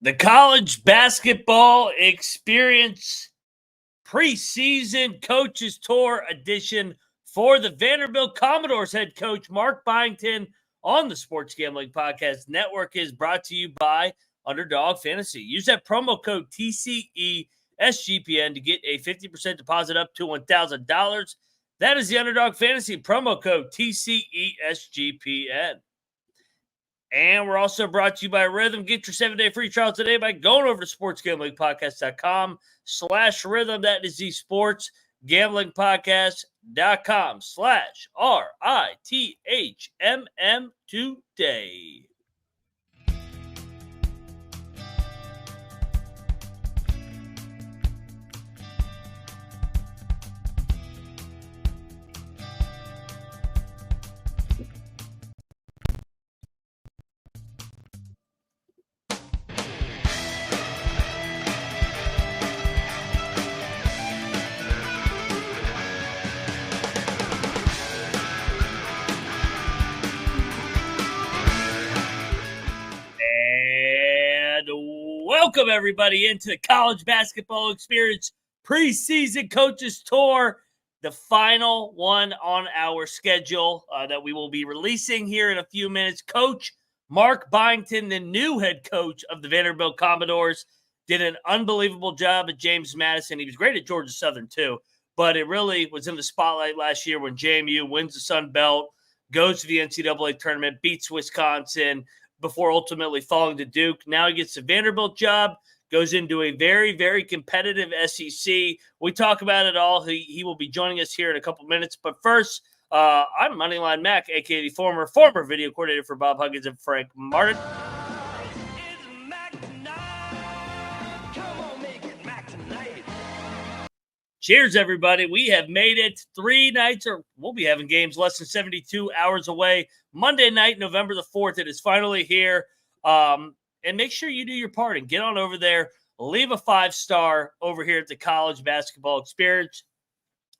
The college basketball experience preseason coaches tour edition for the Vanderbilt Commodores head coach Mark Byington on the Sports Gambling Podcast Network is brought to you by Underdog Fantasy. Use that promo code TCESGPN to get a 50% deposit up to $1,000. That is the Underdog Fantasy promo code TCESGPN. And we're also brought to you by Rhythm. Get your 7-day free trial today by going over to sportsgamblingpodcast.com/rhythm. That is the sportsgamblingpodcast.com/RITHMM today. Welcome, everybody, into the college basketball experience preseason coaches tour, the final one on our schedule that we will be releasing here in a few minutes. Coach Mark Byington, the new head coach of the Vanderbilt Commodores, did an unbelievable job at James Madison. He was great at Georgia Southern, too, but it really was in the spotlight last year when JMU wins the Sun Belt, goes to the NCAA tournament, beats Wisconsin, before ultimately falling to Duke. Now he gets the Vanderbilt job, goes into a very, very competitive SEC. We talk about it all. He will be joining us here in a couple minutes. But first, I'm Moneyline Mac, a.k.a. the former video coordinator for Bob Huggins and Frank Martin. Cheers, everybody. We have made it 3 nights, or we'll be having games less than 72 hours away. Monday night, November the 4th, it is finally here. And make sure you do your part and get on over there. Leave a 5-star over here at the College Basketball Experience.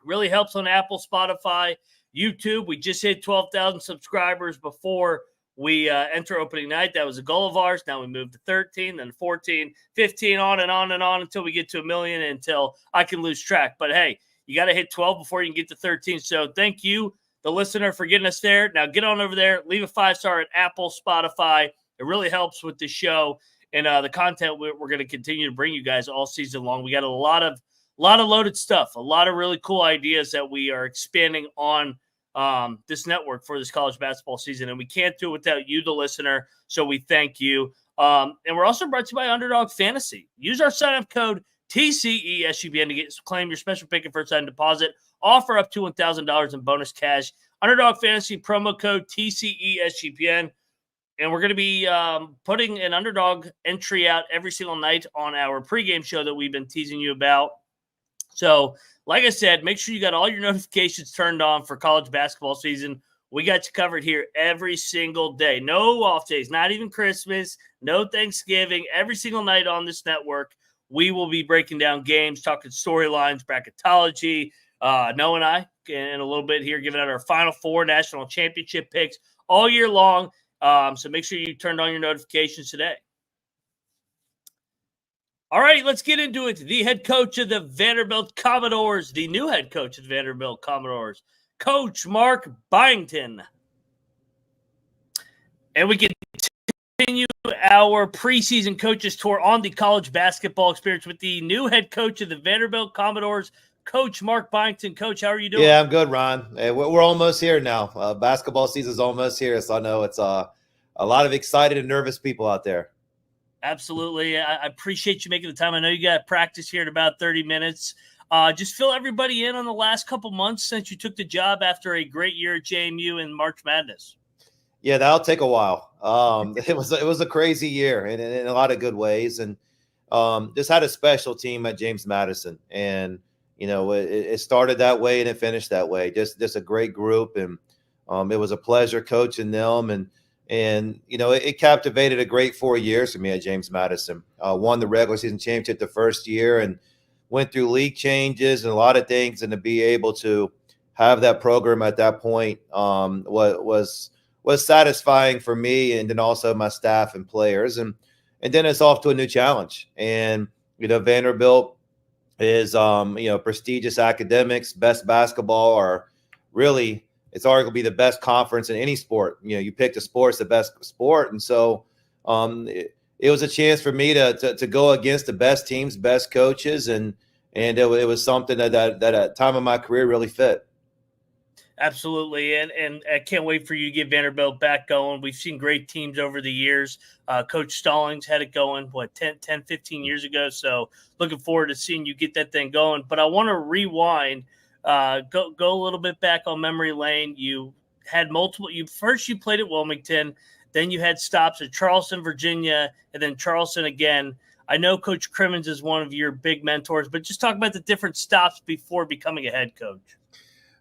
Really helps on Apple, Spotify, YouTube. We just hit 12,000 subscribers before we enter opening night. That was a goal of ours. Now we moved to 13, then 14, 15, on and on and on until we get to 1 million, until I can lose track. But, hey, you got to hit 12 before you can get to 13. So thank you, the listener, for getting us there. Now get on over there. Leave a 5-star at Apple, Spotify. It really helps with the show and the content we're going to continue to bring you guys all season long. We got a lot of loaded stuff, a lot of really cool ideas that we are expanding on this network for this college basketball season, and we can't do it without you, the listener, so we thank you. And we're also brought to you by Underdog Fantasy. Use our sign-up code TCESGPN to claim your special pick and first-time deposit. Offer up to $1,000 in bonus cash. Underdog Fantasy promo code TCESGPN. And we're going to be putting an Underdog entry out every single night on our pregame show that we've been teasing you about. So, like I said, make sure you got all your notifications turned on for college basketball season. We got you covered here every single day. No off days, not even Christmas, no Thanksgiving. Every single night on this network, we will be breaking down games, talking storylines, bracketology. Noah and I, in a little bit here, giving out our Final Four national championship picks all year long. So make sure you turned on your notifications today. All right, let's get into it. The head coach of the Vanderbilt Commodores, the new head coach of the Vanderbilt Commodores, Coach Mark Byington. And we continue our preseason coaches tour on the college basketball experience with the new head coach of the Vanderbilt Commodores, Coach Mark Byington. Coach, how are you doing? Yeah, I'm good, Ron. Hey, we're almost here now. Basketball season's almost here, so I know it's a lot of excited and nervous people out there. Absolutely. I appreciate you making the time. I know you got practice here in about 30 minutes. Just fill everybody in on the last couple months since you took the job after a great year at JMU in March Madness. Yeah, that'll take a while. It was a crazy year in a lot of good ways, and just had a special team at James Madison, and it started that way and it finished that way. Just a great group, and it was a pleasure coaching them, and it captivated a great 4 years for me at James Madison. Won the regular season championship the first year and went through league changes and a lot of things. And to be able to have that program at that point was satisfying for me, and then also my staff and players. And and then it's off to a new challenge. And Vanderbilt is prestigious academics, best basketball, or really it's arguably the best conference in any sport. You pick the sport's the best sport, and so it was a chance for me to go against the best teams, best coaches, and it was something that at a time of my career really fit. Absolutely. And I can't wait for you to get Vanderbilt back going. We've seen great teams over the years. Coach Stallings had it going, 10, 15 years ago. So looking forward to seeing you get that thing going. But I want to rewind, go a little bit back on memory lane. You had multiple – you played at Wilmington. Then you had stops at Charleston, Virginia, and then Charleston again. I know Coach Crimmins is one of your big mentors, but just talk about the different stops before becoming a head coach.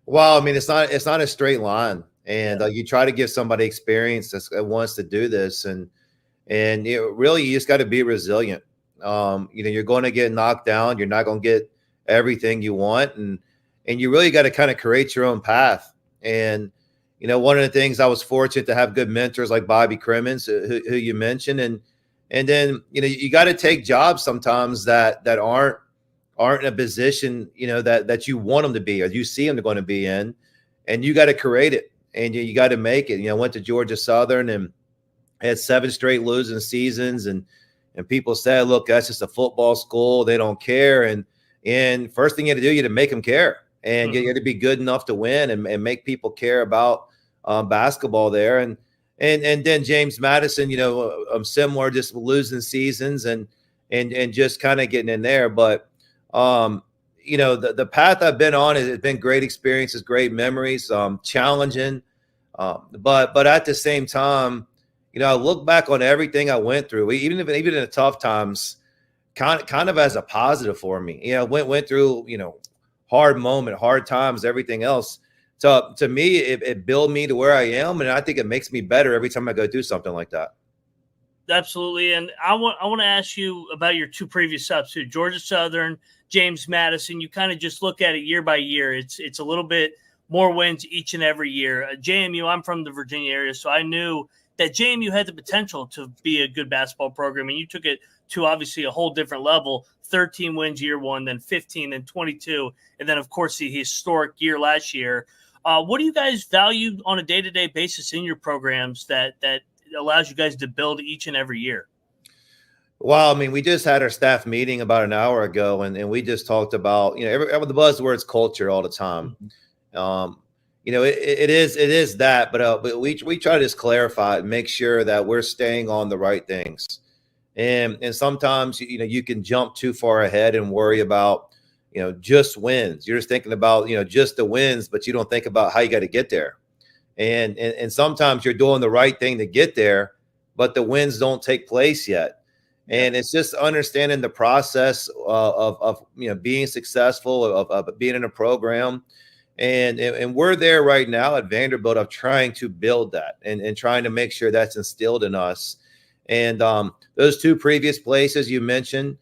Well, I mean, it's not a straight line, and you try to give somebody experience that wants to do this, and really you just got to be resilient. You're going to get knocked down. You're not going to get everything you want, and you really got to kind of create your own path. And one of the things, I was fortunate to have good mentors like Bobby Crimmins, who you mentioned, and then you got to take jobs sometimes that aren't in a position, that you want them to be, or you see them going to be in, and you got to create it, and you got to make it. I went to Georgia Southern and had 7 straight losing seasons, and people said, look, that's just a football school. They don't care. And first thing you had to do, you had to make them care, and you had to be good enough to win and make people care about basketball there. And then James Madison, similar, just losing seasons and just kind of getting in there. But the path I've been on has been great experiences, great memories, challenging. But at the same time, I look back on everything I went through, even in the tough times, kind of as a positive for me. Went through, hard times, everything else. So to me, it built me to where I am. And I think it makes me better every time I go do something like that. Absolutely. And I want to ask you about your 2 previous stops too, Georgia Southern, James Madison. You kind of just look at it year by year. It's a little bit more wins each and every year. JMU, I'm from the Virginia area, so I knew that JMU had the potential to be a good basketball program, and you took it to obviously a whole different level. 13 wins year 1, then 15, then 22, and then, of course, the historic year last year. What do you guys value on a day-to-day basis in your programs that allows you guys to build each and every year? Well, I mean, we just had our staff meeting about an hour ago, and we just talked about, the buzzword's culture all the time. It is that, but we try to just clarify and make sure that we're staying on the right things. And sometimes, you can jump too far ahead and worry about, just wins. You're just thinking about, just the wins, but you don't think about how you got to get there. And sometimes you're doing the right thing to get there, but the wins don't take place yet. And it's just understanding the process of being successful, of being in a program. And we're there right now at Vanderbilt of trying to build that and trying to make sure that's instilled in us. And those 2 previous places you mentioned,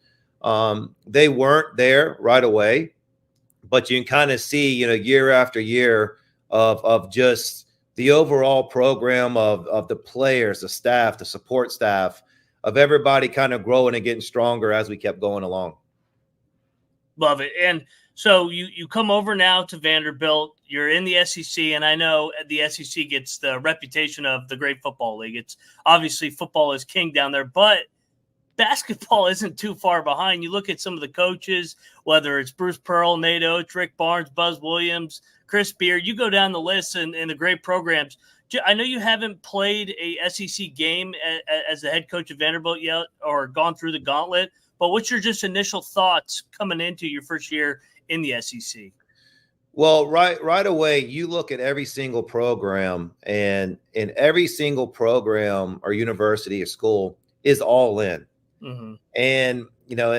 they weren't there right away, but you can kind of see, year after year of just the overall program of the players, the staff, the support staff, of everybody kind of growing and getting stronger as we kept going along. Love it. And so you come over now to Vanderbilt. You're in the SEC, and I know the SEC gets the reputation of the great football league. It's obviously football is king down there, but basketball isn't too far behind. You look at some of the coaches, whether it's Bruce Pearl, Nate Oates, Rick Barnes, Buzz Williams, Chris Beard. You go down the list and the great programs. I know you haven't played a SEC game as the head coach of Vanderbilt yet or gone through the gauntlet, but what's your just initial thoughts coming into your first year in the SEC? Well, right away, you look at every single program, and in every single program or university or school is all in. Mm-hmm. And,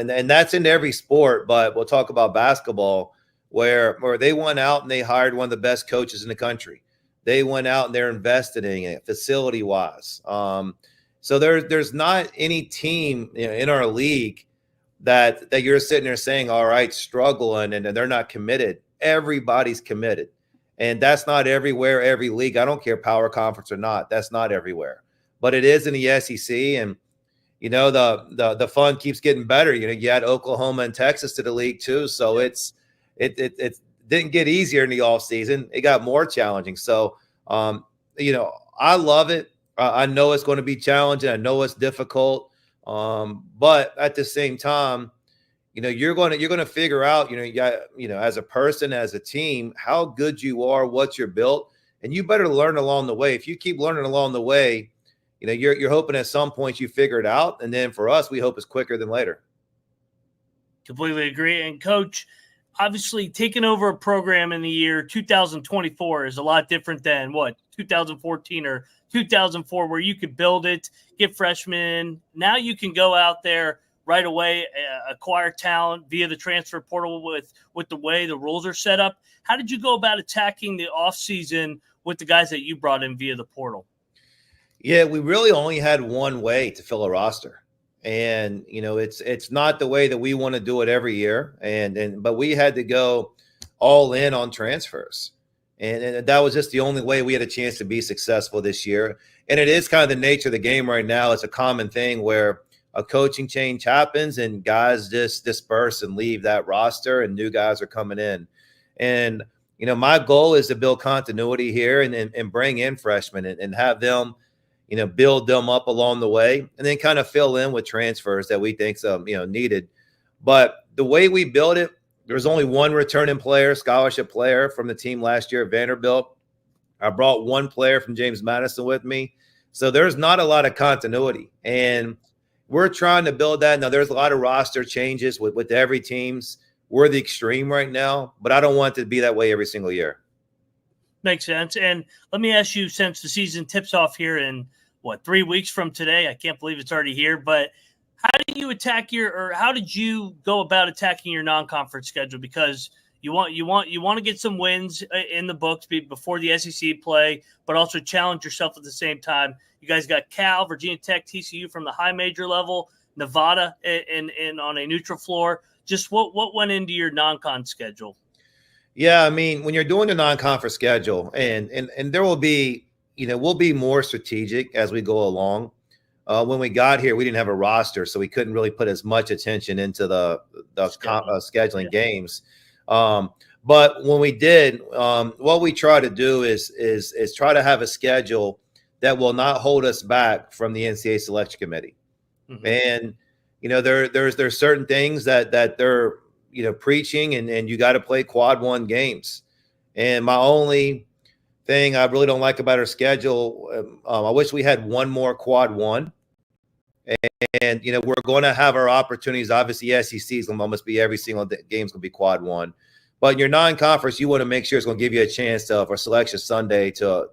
and that's in every sport, but we'll talk about basketball where they went out and they hired one of the best coaches in the country. They went out and they're invested in it facility wise. So there's not any team in our league that you're sitting there saying, all right, struggling and they're not committed. Everybody's committed. And that's not everywhere, every league. I don't care power conference or not. That's not everywhere. But it is in the SEC. And, the fun keeps getting better. You had Oklahoma and Texas to the league too, so it didn't get easier in the offseason. It got more challenging. So I love it. I know it's going to be challenging. I know it's difficult, but at the same time, you're going to figure out, as a person, as a team, how good you are, what you're built, and you better learn along the way. If you keep learning along the way, you're hoping at some point you figure it out. And then for us, we hope it's quicker than later. Completely agree. And Coach, obviously taking over a program in the year 2024 is a lot different than 2014 or 2004, where you could build it, get freshmen. Now you can go out there right away, acquire talent via the transfer portal with the way the rules are set up. How did you go about attacking the offseason with the guys that you brought in via the portal? Yeah, we really only had one way to fill a roster. And, it's not the way that we want to do it every year. But we had to go all in on transfers. And that was just the only way we had a chance to be successful this year. And it is kind of the nature of the game right now. It's a common thing where a coaching change happens and guys just disperse and leave that roster and new guys are coming in. And, my goal is to build continuity here and bring in freshmen and have them, build them up along the way and then kind of fill in with transfers that we think needed. But the way we built it, there was only one returning player, scholarship player from the team last year at Vanderbilt. I brought one player from James Madison with me. So there's not a lot of continuity. And we're trying to build that. Now, there's a lot of roster changes with every teams. We're the extreme right now, but I don't want it to be that way every single year. Makes sense. And let me ask you, since the season tips off here in 3 weeks from today, I can't believe it's already here, but how do you how did you go about attacking your non-conference schedule? Because you want to get some wins in the books before the SEC play, but also challenge yourself at the same time. You guys got Cal, Virginia Tech, TCU from the high major level, Nevada and on a neutral floor. Just what went into your non-con schedule? Yeah, I mean, when you're doing the non-conference schedule, and there will be, we'll be more strategic as we go along. When we got here, we didn't have a roster, so we couldn't really put as much attention into the scheduling games. But when we did, what we try to do is try to have a schedule that will not hold us back from the NCAA selection committee. Mm-hmm. And there's certain things that they're preaching, and you got to play quad one games. And my only thing I really don't like about our schedule, I wish we had one more quad one. And we're going to have our opportunities. Obviously, SEC is going to almost be every single game is going to be quad one. But in your non-conference, you want to make sure it's going to give you a chance for Selection Sunday to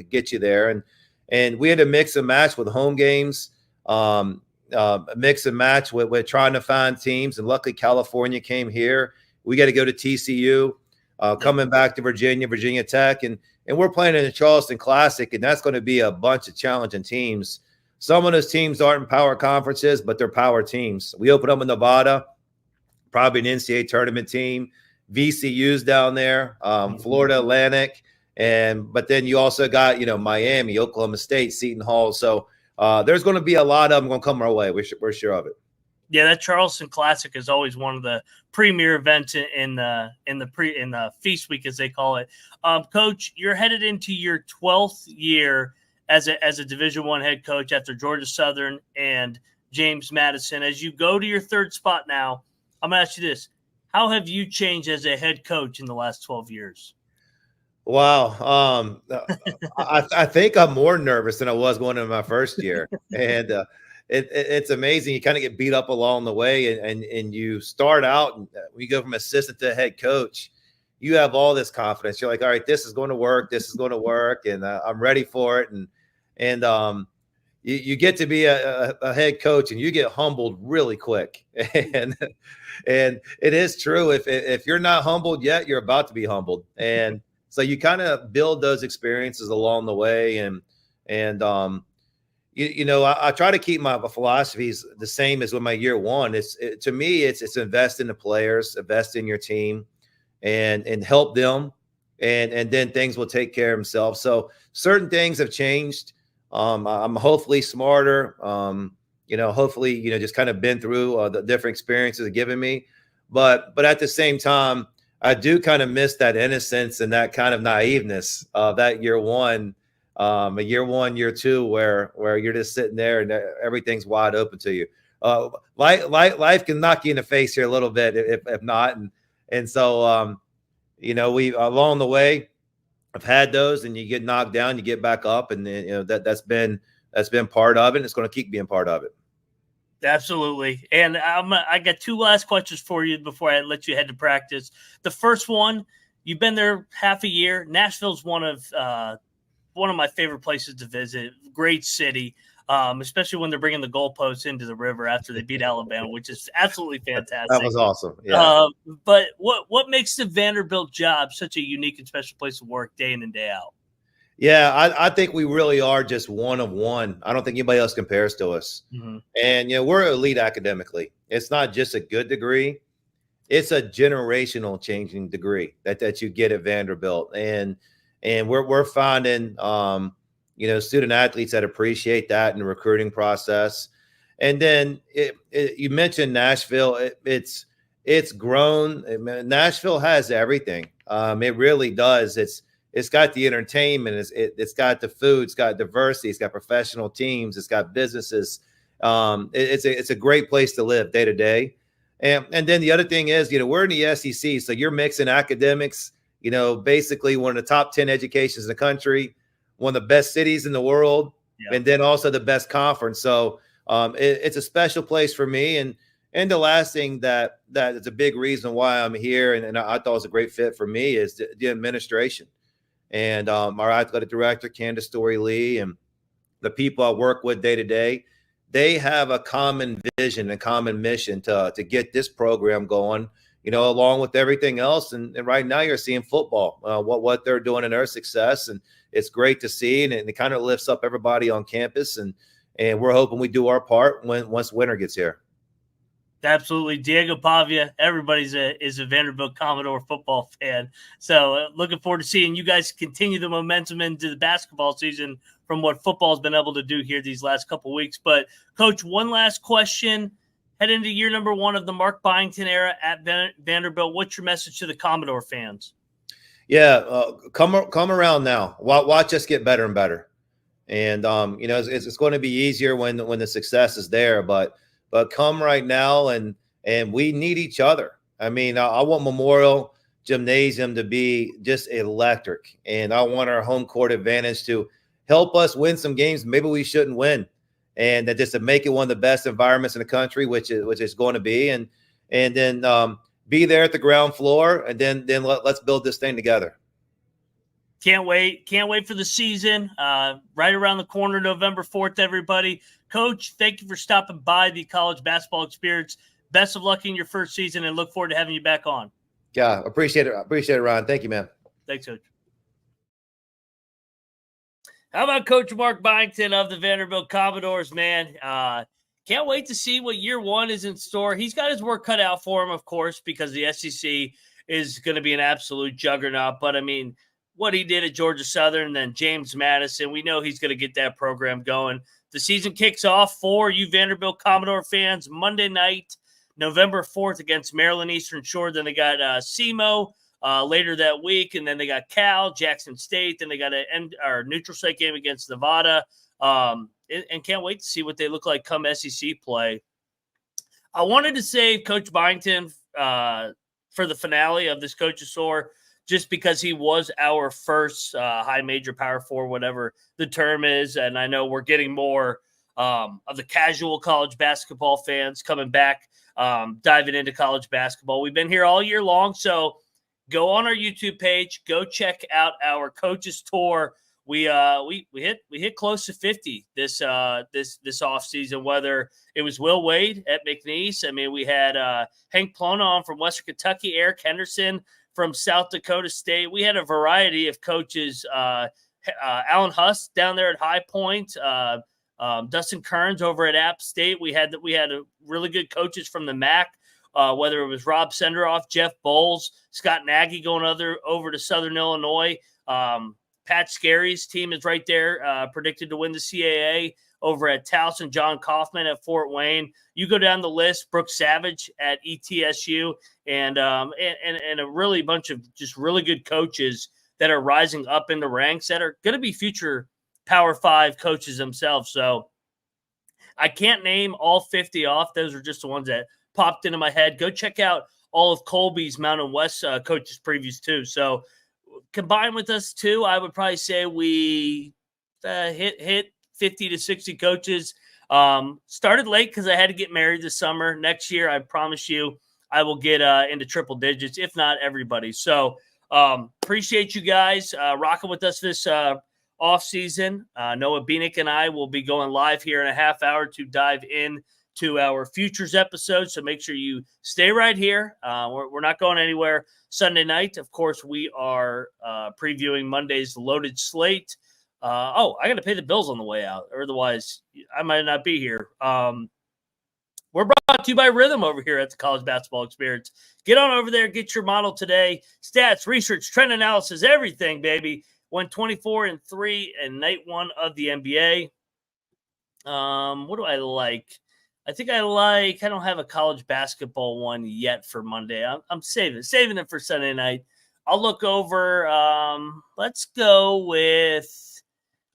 get you there. And we had to mix and match with home games, mix and match with trying to find teams. And luckily, California came here. We got to go to TCU, coming back to Virginia Tech. And we're playing in the Charleston Classic, and that's going to be a bunch of challenging teams. Some of those teams aren't in power conferences, but they're power teams. We open up in Nevada, probably an NCAA tournament team. VCU's down there, Florida Atlantic. But then you also got, Miami, Oklahoma State, Seton Hall. So there's going to be a lot of them going to come our way. We're sure of it. Yeah, that Charleston Classic is always one of the premier events in the feast week, as they call it. Coach, you're headed into your 12th year as a Division I head coach after Georgia Southern and James Madison. As you go to your third spot now, I'm going to ask you this. How have you changed as a head coach in the last 12 years? Wow. I think I'm more nervous than I was going into my first year. And it's amazing. You kind of get beat up along the way, and you start out, and when you go from assistant to head coach, you have all this confidence. You're like, all right, this is going to work. This is going to work. And I'm ready for it. And you get to be a head coach, and you get humbled really quick. And it is true. If you're not humbled yet, you're about to be humbled. And so you kind of build those experiences along the way. And I try to keep my philosophies the same as with my year one. To me, it's invest in the players, invest in your team, and help them. And then things will take care of themselves. So certain things have changed. I'm hopefully smarter. hopefully, just kind of been through the different experiences have given me. But at the same time, I do kind of miss that innocence and that kind of naiveness of that year one, year one, year two, where you're just sitting there and everything's wide open to you. Life can knock you in the face here a little bit if not, and so we along the way I've had those, and you get knocked down, you get back up, and that's been part of it. And it's going to keep being part of it. Absolutely. And I got two last questions for you before I let you head to practice. The first one, you've been there half a year. Nashville's one of my favorite places to visit. Great city, especially when they're bringing the goalposts into the river after they beat Alabama, which is absolutely fantastic. That was awesome. Yeah. But what makes the Vanderbilt job such a unique and special place to work day in and day out? Yeah, I think we really are just one of one. I don't think anybody else compares to us. Mm-hmm. And, we're elite academically. It's not just a good degree. It's a generational changing degree that you get at Vanderbilt. And we're finding, student athletes that appreciate that in the recruiting process. And then you mentioned Nashville. It's grown. Nashville has everything. It really does. It's got the entertainment. It's got the food. It's got diversity. It's got professional teams. It's got businesses. It's a great place to live day to day. And then the other thing is, we're in the SEC, so you're mixing academics. Basically one of the top 10 educations in the country, one of the best cities in the world, and then also the best conference. So it's a special place for me. And the last thing that is a big reason why I'm here, and I thought it was a great fit for me, is the administration. And our athletic director, Candace Story-Lee, and the people I work with day to day, they have a common vision, a common mission to get this program going, along with everything else. And right now you're seeing football, what they're doing in their success. And it's great to see. And it kind of lifts up everybody on campus. And we're hoping we do our part once winter gets here. Absolutely. Diego Pavia, everybody's is a Vanderbilt Commodore football fan. So looking forward to seeing you guys continue the momentum into the basketball season from what football has been able to do here these last couple of weeks. But, Coach, one last question. Head into year number one of the Mark Byington era at Vanderbilt. What's your message to the Commodore fans? Yeah, come around now. Watch us get better and better. And, it's going to be easier when the success is there. But come right now, and we need each other. I mean, I want Memorial Gymnasium to be just electric, and I want our home court advantage to help us win some games maybe we shouldn't win, and that just to make it one of the best environments in the country, which is going to be, and then be there at the ground floor, and then let's build this thing together. Can't wait for the season. Right around the corner, November 4th, everybody. Coach, thank you for stopping by the College Basketball Experience. Best of luck in your first season, and look forward to having you back on. Yeah, appreciate it, Ron. Thank you, man. Thanks, Coach. How about Coach Mark Byington of the Vanderbilt Commodores, man? Can't wait to see what year one is in store. He's got his work cut out for him, of course, because the SEC is going to be an absolute juggernaut. But, I mean, what he did at Georgia Southern, then James Madison, we know he's going to get that program going. The season kicks off for you Vanderbilt Commodore fans Monday night, November 4th against Maryland Eastern Shore. Then they got SEMO later that week, and then they got Cal, Jackson State. Then they got a neutral site game against Nevada, and can't wait to see what they look like come SEC play. I wanted to save Coach Byington for the finale of this Coach's Soar, just because he was our first high major Power 4, whatever the term is. And I know we're getting more of the casual college basketball fans coming back, diving into college basketball. We've been here all year long, so go on our YouTube page. Go check out our Coach's Tour. We hit close to 50 this offseason, whether it was Will Wade at McNeese. I mean, we had Hank Plona on from Western Kentucky, Eric Henderson from South Dakota State. We had a variety of coaches. Alan Huss down there at High Point, Dustin Kearns over at App State. We had a really good coaches from the MAC, whether it was Rob Senderoff, Jeff Bowles, Scott Nagy going over to Southern Illinois. Pat Scary's team is right there, predicted to win the CAA. over at Towson, John Kaufman at Fort Wayne. You go down the list, Brooke Savage at ETSU, and a really bunch of just really good coaches that are rising up in the ranks that are going to be future Power 5 coaches themselves. So I can't name all 50 off. Those are just the ones that popped into my head. Go check out all of Colby's Mountain West coaches previews too. So combined with us too, I would probably say we hit 50 to 60 coaches. Started late because I had to get married this summer. Next year, I promise you, I will get into triple digits, if not everybody. So appreciate you guys rocking with us this off season. Noah Beanick and I will be going live here in a half hour to dive in to our futures episode. So make sure you stay right here. We're not going anywhere. Sunday night, of course, we are previewing Monday's loaded slate. I got to pay the bills on the way out. Otherwise, I might not be here. We're brought to you by Rhythm over here at the College Basketball Experience. Get on over there. Get your model today. Stats, research, trend analysis, everything, baby. Went 24-3 in night one of the NBA. What do I like? I think I don't have a college basketball one yet for Monday. I'm saving it for Sunday night. I'll look over. Let's go with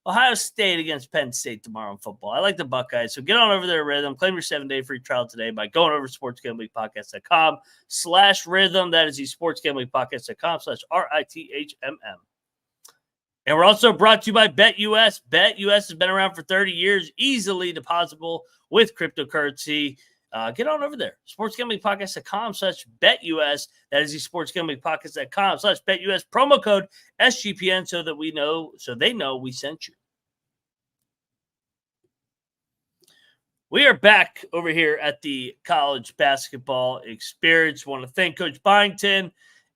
Ohio State against Penn State tomorrow in football. I like the Buckeyes. So get on over there, Rhythm. Claim your 7-day free trial today by going over to sportsgamblingpodcast.com/rhythm. That is the sportsgamblingpodcast.com/RITHMM. And we're also brought to you by BetUS. BetUS has been around for 30 years, easily depositable with cryptocurrency. Get on over there. sportsgamblingpodcast.com/BetUS. That is the sportsgamblingpodcast.com/BetUS. Promo code SGPN so they know we sent you. We are back over here at the College Basketball Experience. Want to thank Coach Byington.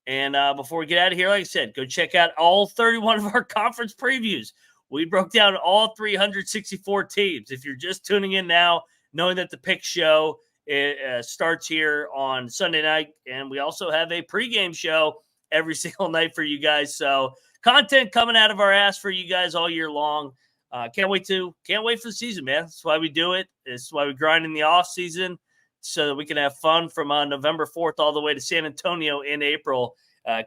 And before we get out of here, like I said, go check out all 31 of our conference previews. We broke down all 364 teams. If you're just tuning in now, knowing that the pick show starts here on Sunday night, and we also have a pregame show every single night for you guys. So content coming out of our ass for you guys all year long. Can't wait for the season, man. That's why we do it. It's why we grind in the off season, so that we can have fun from November 4th all the way to San Antonio in April.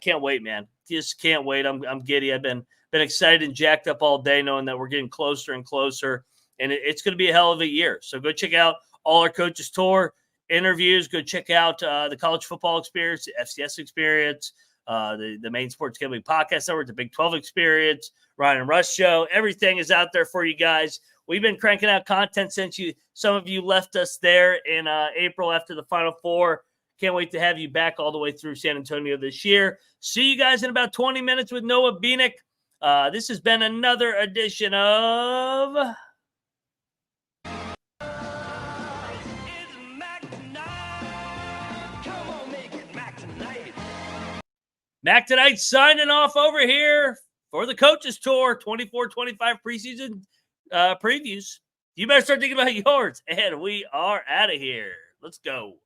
Can't wait, man. Just can't wait. I'm giddy. I've been excited and jacked up all day knowing that we're getting closer and closer, and it's going to be a hell of a year. So go check out all our coaches tour interviews. Go check out the College Football Experience, the FCS Experience, the main Sports Gambling Podcast Network, the Big 12 Experience, Ryan and Russ Show. Everything is out there for you guys. We've been cranking out content since some of you left us there in April after the Final Four. Can't wait to have you back all the way through San Antonio this year. See you guys in about 20 minutes with Noah Beanick. This has been another edition of Mac Tonight, signing off over here for the Coaches Tour 24-25 preseason previews. You better start thinking about yours. And we are out of here. Let's go.